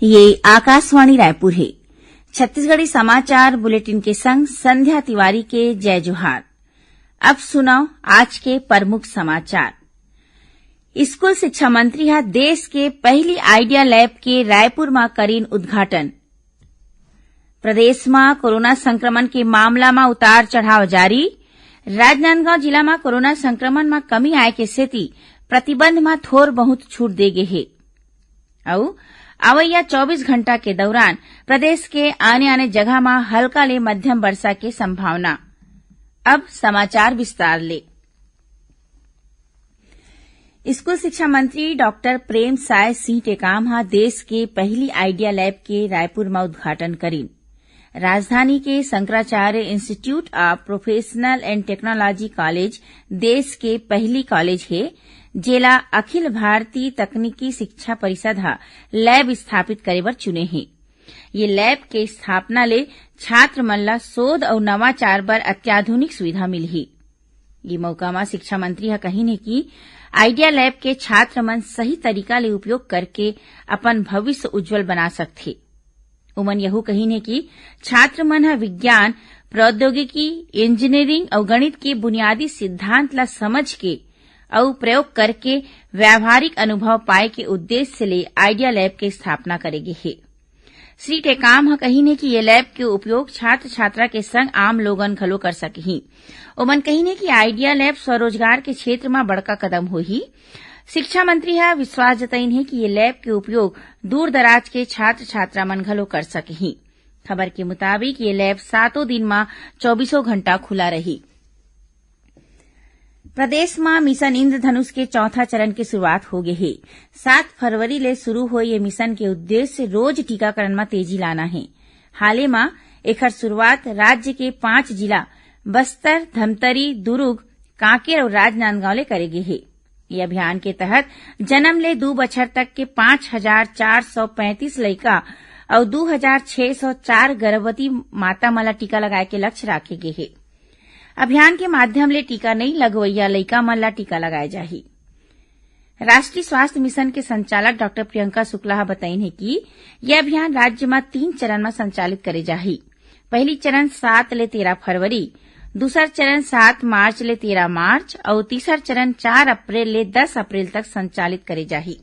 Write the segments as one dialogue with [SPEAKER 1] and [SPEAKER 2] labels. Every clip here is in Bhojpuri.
[SPEAKER 1] ये आकाशवाणी रायपुर है। छत्तीसगढ़ी समाचार बुलेटिन के संग संध्या तिवारी के जय जोहार। अब सुनाओ आज के प्रमुख समाचार। स्कूल शिक्षा मंत्री हा देश के पहली आइडिया लैब के रायपुर में करीन उद्घाटन। प्रदेश में कोरोना संक्रमण के मामला में उतार चढ़ाव जारी। राजनांदगांव जिला में कोरोना संक्रमण में कमी आए के सेती प्रतिबंध में थोर बहुत छूट दे गे हे। अवैया 24 घंटा के दौरान प्रदेश के आने जगह में हल्का ले मध्यम वर्षा की संभावना। अब समाचार विस्तार ले। स्कूल शिक्षा मंत्री डॉक्टर प्रेम साय सिंह टेकाम हा देश के पहली आइडिया लैब के रायपुर में उद्घाटन करीन। राजधानी के Shankaracharya institute of professional and technology college देश के पहली कॉलेज है जेला अखिल भारतीय तकनीकी शिक्षा परिषद हा लैब स्थापित करे बर चुने हे। ये लैब के स्थापना ले छात्र मन ला शोध और नवाचार बर अत्याधुनिक सुविधा मिलही। ये मौका में शिक्षा मंत्री हा कही ने कि आइडिया लैब के छात्र मन सही तरीका ले उपयोग करके अपन भविष्य उज्जवल बना सकथे। उमन यहू कही ने कि छात्र मन हा विज्ञान, प्रौद्योगिकी, इंजीनियरिंग और गणित के बुनियादी सिद्धांत ला समझ के और प्रयोग करके व्यावहारिक अनुभव पाए के उद्देश्य से ले आइडिया लैब के स्थापना करेगे हे। श्री टेकाम हा कही ने कि ये लैब के उपयोग छात्र छात्रा के संग आम लोगन घलो कर सकही। उमन कही ने कि आइडिया लैब स्वरोजगार के क्षेत्र में बड़का कदम होही। शिक्षा मंत्री हा विश्वास जताइन है कि ये लैब के उपयोग दूर दराज के छात्र छात्रा मन घलो कर सकही। खबर के मुताबिक ये लैब 7 दिन में 24 घंटा खुला रही। प्रदेश में मिशन इंद्रधनुष के चौथा चरण की शुरुआत हो गई है। 7 फरवरी ले शुरू हुए ये मिशन के उद्देश्य रोज टीकाकरण में तेजी लाना है। हाल में एकर शुरुआत राज्य के 5 जिला बस्तर, धमतरी, दुर्ग, कांकेर और राजनांदगांव ले करेगे है। ये अभियान के तहत जन्म ले 2 बछर तक के 5435 लइका और 2604 गर्भवती माता मन ला टीका लगाए के लक्ष्य राखे गे हे। अभियान के माध्यम ले टीका नहीं लगवैया लइका मन ला टीका लगाए जाही। राष्ट्रीय स्वास्थ्य मिशन के संचालक डॉक्टर प्रियंका शुक्ला बताइन है कि यह अभियान राज्य में 3 चरण में संचालित करे जाही। पहली चरण 7 ले 13 फरवरी, दूसरा चरण 7 मार्च ले 13 मार्च और तीसरा चरण 4 अप्रैल ले 10 अप्रैल तक संचालित करे जाही।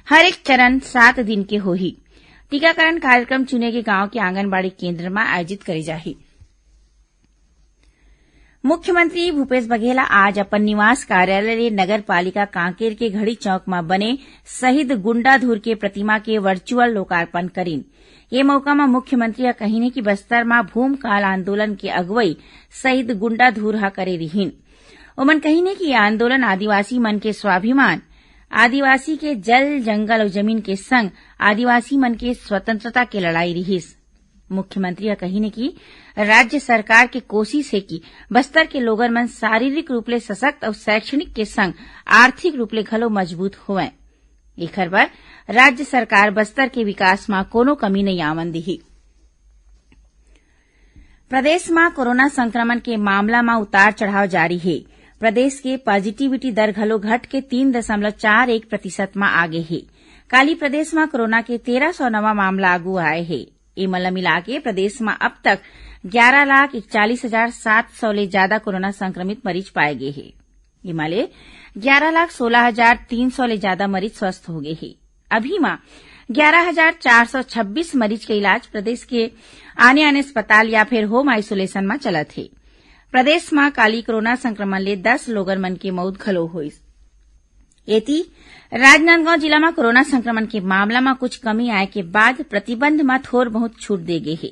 [SPEAKER 1] हर एक चरण 7 दिन के होही। टीकाकरण कार्यक्रम चुने के गांव के आंगनबाड़ी केंद्र में आयोजित करे जाही। मुख्यमंत्री भूपेश बघेल आज अपन निवास कार्यालय ले नगर पालिका कांकेर के घड़ी चौक में बने शहीद गुंडाधुर के प्रतिमा के वर्चुअल लोकार्पण करीन। ये मौका में मुख्यमंत्री कहीने कि बस्तर में भूमकाल आंदोलन के अगुवई शहीद गुंडाधुर हा करे रिहीन। उमन कहीने कि यह आंदोलन आदिवासी मन के स्वाभिमान, आदिवासी के जल, जंगल और जमीन के संग आदिवासी मन के स्वतंत्रता के लड़ाई रहीस। मुख्यमंत्री कहीने कि राज्य सरकार के कोशिश है कि बस्तर के लोगन मन शारीरिक रूप ले सशक्त और शैक्षणिक के संग आर्थिक रूप ले घलो मजबूत होवें। एकर बर राज्य सरकार बस्तर के विकास में कोनो कमी नहीं आवन दिही। प्रदेश में कोरोना संक्रमण के मामला में उतार चढ़ाव जारी है। प्रदेश के पॉजिटिविटी दर घलो घट के 3.41% में आगे है। काली प्रदेश में कोरोना के 1300 नवा मामला आगू आए हैं। ये मतलब मिला के प्रदेश में अब तक 11,41,700 ले ज्यादा कोरोना संक्रमित मरीज पाए गए हैं। ये माले 11,16,300 ले ज्यादा मरीज स्वस्थ हो गए हैं। अभी में 11,426 मरीज के इलाज प्रदेश के आने अस्पताल या फिर होम आइसोलेशन में चलत है। प्रदेश में काली कोरोना संक्रमण ले 10 लोगन मन की मौत घलो हुई। एती राजनांदगांव जिला में कोरोना संक्रमण के मामला में कुछ कमी आए के बाद प्रतिबंध में थोर बहुत छूट दे गई है।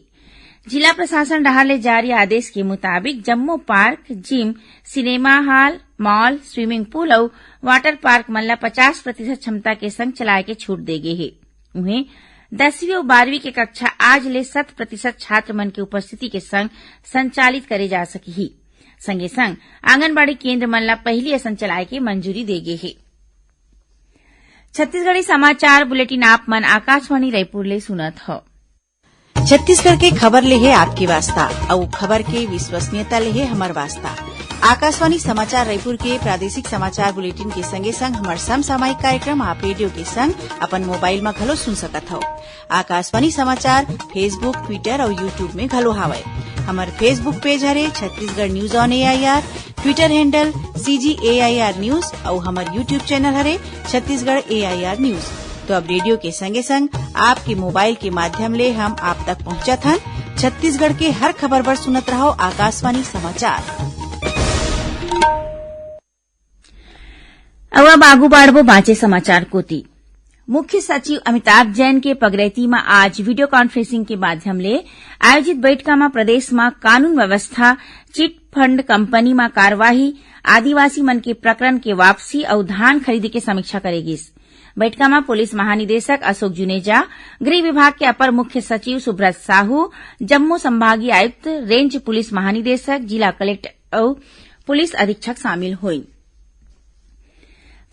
[SPEAKER 1] जिला प्रशासन डहार ले जारी आदेश के मुताबिक Jammu park, gym, cinema hall, mall, swimming pool और वाटर पार्क मन ला 50% क्षमता के संग चलाए के छूट दे गई है। उन्हें 10वीं और 12वीं के कक्षा आज ले 100% छात्र मन की उपस्थिति के संग संचालित करे जा सकी। संगे संग आंगनबाड़ी केंद्र मन ला पहली असन चलाए के मंजूरी दे गई है। छत्तीसगढ़ी समाचार बुलेटिन आप मन आकाशवाणी रायपुर ले सुनत हो।
[SPEAKER 2] छत्तीसगढ़ के खबर ले है आपकी वास्ता और खबर के विश्वसनीयता ले है हमर वास्ता। आकाशवाणी समाचार रायपुर के प्रादेशिक समाचार बुलेटिन के संगे संग हमर समसामयिक कार्यक्रम आप रेडियो के संग अपन मोबाइल में घलो सुन सकत हव। आकाशवाणी समाचार फेसबुक, ट्विटर और यूट्यूब में घलो हावय। हमर फेसबुक पेज हरे Chhattisgarh news on AIR, Twitter handle CGAIR news और हमर यूट्यूब चैनल हरे छत्तीसगढ़ AIR न्यूज। तो अब रेडियो के संगे संग आपके मोबाइल के माध्यम ले हम आप तक पहुंचत हन। छत्तीसगढ़ के हर खबर बर सुनत रहो आकाशवाणी समाचार।
[SPEAKER 1] अब आगू बाढ़बो बांचे समाचार कोती। मुख्य सचिव अमिताभ जैन के पगरैती में आज वीडियो कॉन्फ्रेंसिंग के माध्यम ले आयोजित बैठका में प्रदेश में कानून व्यवस्था, चिट फंड कंपनी में कार्यवाही, आदिवासी मन के प्रकरण के वापसी और धान खरीदी के समीक्षा करेगी। बैठका में पुलिस महानिदेशक अशोक जुनेजा, गृह विभाग के अपर मुख्य सचिव सुब्रत साहू, जम्मू संभागीय आयुक्त, रेंज पुलिस महानिदेशक, जिला कलेक्टर और पुलिस अधीक्षक शामिल हुई।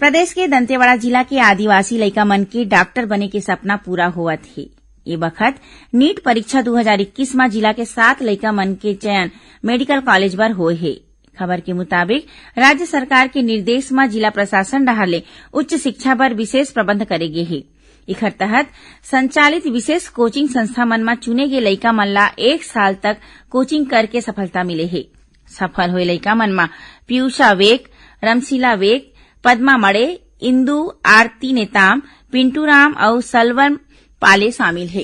[SPEAKER 1] प्रदेश के दंतेवाड़ा जिला के आदिवासी लइका मन के डॉक्टर बने के सपना पूरा होवत हे। ये बखत नीट परीक्षा 2021 में जिला के 7 लइका मन के चयन मेडिकल कॉलेज बर होए हे। खबर के मुताबिक राज्य सरकार के निर्देश में जिला प्रशासन डहर ले उच्च शिक्षा पर विशेष प्रबंध करे गे हे। इखर तहत संचालित विशेष कोचिंग संस्था मन में चुने गे लइका मन ला 1 साल तक कोचिंग करके सफलता मिले हे। सफल हुए लइका मन में पीयूषा वेग, रमशीला वेग, पद्मा मड़े, इंदू, आरती नेताम, पिंटू राम और सलवन पाले शामिल है।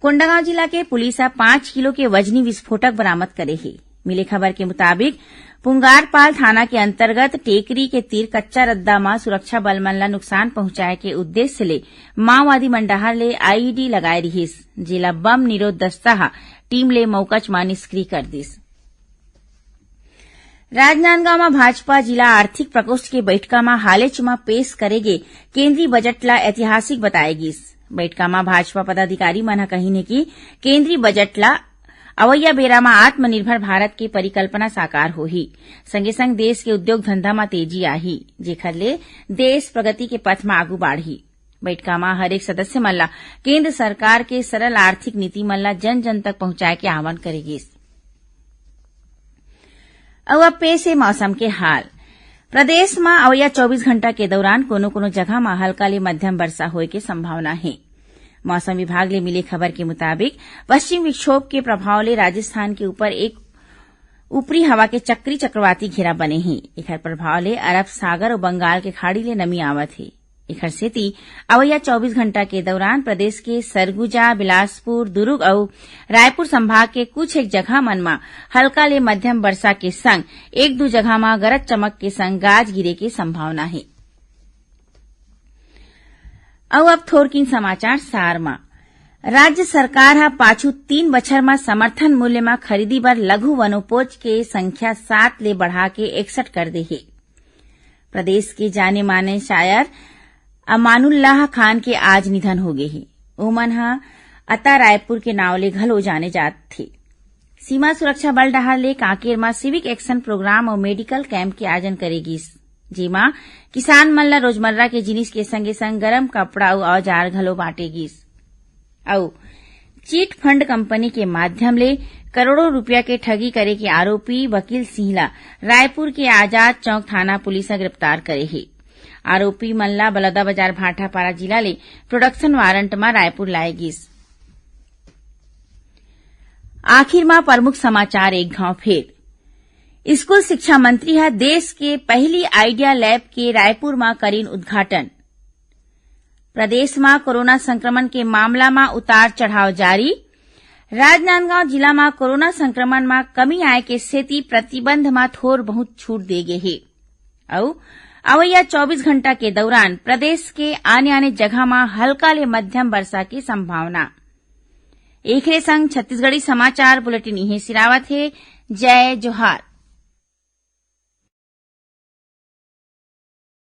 [SPEAKER 1] कोंडागांव जिला के पुलिस 5 किलो के वजनी विस्फोटक बरामद करे है। मिले खबर के मुताबिक पुंगारपाल थाना के अंतर्गत टेकरी के तीर कच्चा रद्दा में सुरक्षा बल मन ला नुकसान पहुंचाए के उद्देश्य ले माओवादी मन डहर ले आईईडी लगाए रहिस। जिला बम निरोध दस्ता टीम ले मौकच में निष्क्रिय कर दिस। राजनांदगांव में भाजपा जिला आर्थिक प्रकोष्ठ के बैठका में हालेच में पेश करेगे केंद्रीय बजट ला ऐतिहासिक बताएगी। बैठका में भाजपा पदाधिकारी मन कहिने की केंद्रीय बजट ला अवैया बेरा में आत्मनिर्भर भारत की परिकल्पना साकार होही। संगे संग देश के उद्योग धंधा में तेजी आही, जेखर ले देश प्रगति के पथ में आगू बढ़ी। बैठका में हरेक सदस्य मन ला केंद्र सरकार के सरल आर्थिक नीति मन ला जन जन तक पहुंचाए के आह्वान करेगी। अब पेश है मौसम के हाल। प्रदेश में अवैया 24 घंटा के दौरान कोनो जगह में हल्का ले मध्यम वर्षा होए के संभावना है। मौसम विभाग ले मिले खबर के मुताबिक पश्चिम विक्षोभ के प्रभाव ले राजस्थान के ऊपर एक ऊपरी हवा के चक्री चक्रवाती घेरा बने हैं। एकर प्रभाव ले अरब सागर और बंगाल के खाड़ी ले नमी आवत है। एकर सेती अवैया 24 घंटा के दौरान प्रदेश के सरगुजा, बिलासपुर, दुर्ग और रायपुर संभाग के कुछ एक जगह मन में हल्का ले मध्यम वर्षा के संग 1-2 जगह में गरज चमक के संग गाज गिरे के संभावना है। अब थोरकिन समाचार सार में राज्य सरकार पाछू 3 बछर में समर्थन मूल्य में खरीदी बर लघु वनोपज के संख्या 7 ले बढ़ा के 61 कर दे है। प्रदेश के जाने माने शायर अमानुल्लाह खान के आज निधन हो गए हैं। ओमन अता रायपुर के नाव ले घलो जाने जात थे। सीमा सुरक्षा बल डहर ले कांकेर में सिविक एक्शन प्रोग्राम और मेडिकल कैंप के आयोजन करेगी, जेमा किसान मन ला रोजमर्रा के जिनिस के संगे संग गरम कपड़ा और औजार घलो बांटेगी। और चिट फंड कंपनी के माध्यम ले करोड़ों रुपया के ठगी करे के आरोपी वकील सिंह ला रायपुर के आजाद चौक थाना पुलिस ने गिरफ्तार करे है। आरोपी मन ला बलौदाबाजार भाटापारा जिला ले प्रोडक्शन वारंट में रायपुर लाएगी। आखिर में प्रमुख समाचार एक घाव फेर। स्कूल शिक्षा मंत्री देश के पहली आइडिया लैब के रायपुर में करीन उद्घाटन। प्रदेश में कोरोना संक्रमण के मामला में उतार चढ़ाव जारी। राजनांदगांव जिला में कोरोना संक्रमण में कमी आए के सेती प्रतिबंध में थोर बहुत छूट दे गे है। और अवैया 24 घंटा के दौरान प्रदेश के आने जगह में हल्का ले मध्यम वर्षा की संभावना। एक संग छत्तीसगढ़ी समाचार बुलेटिन इहे सिरावत है। जय जोहार।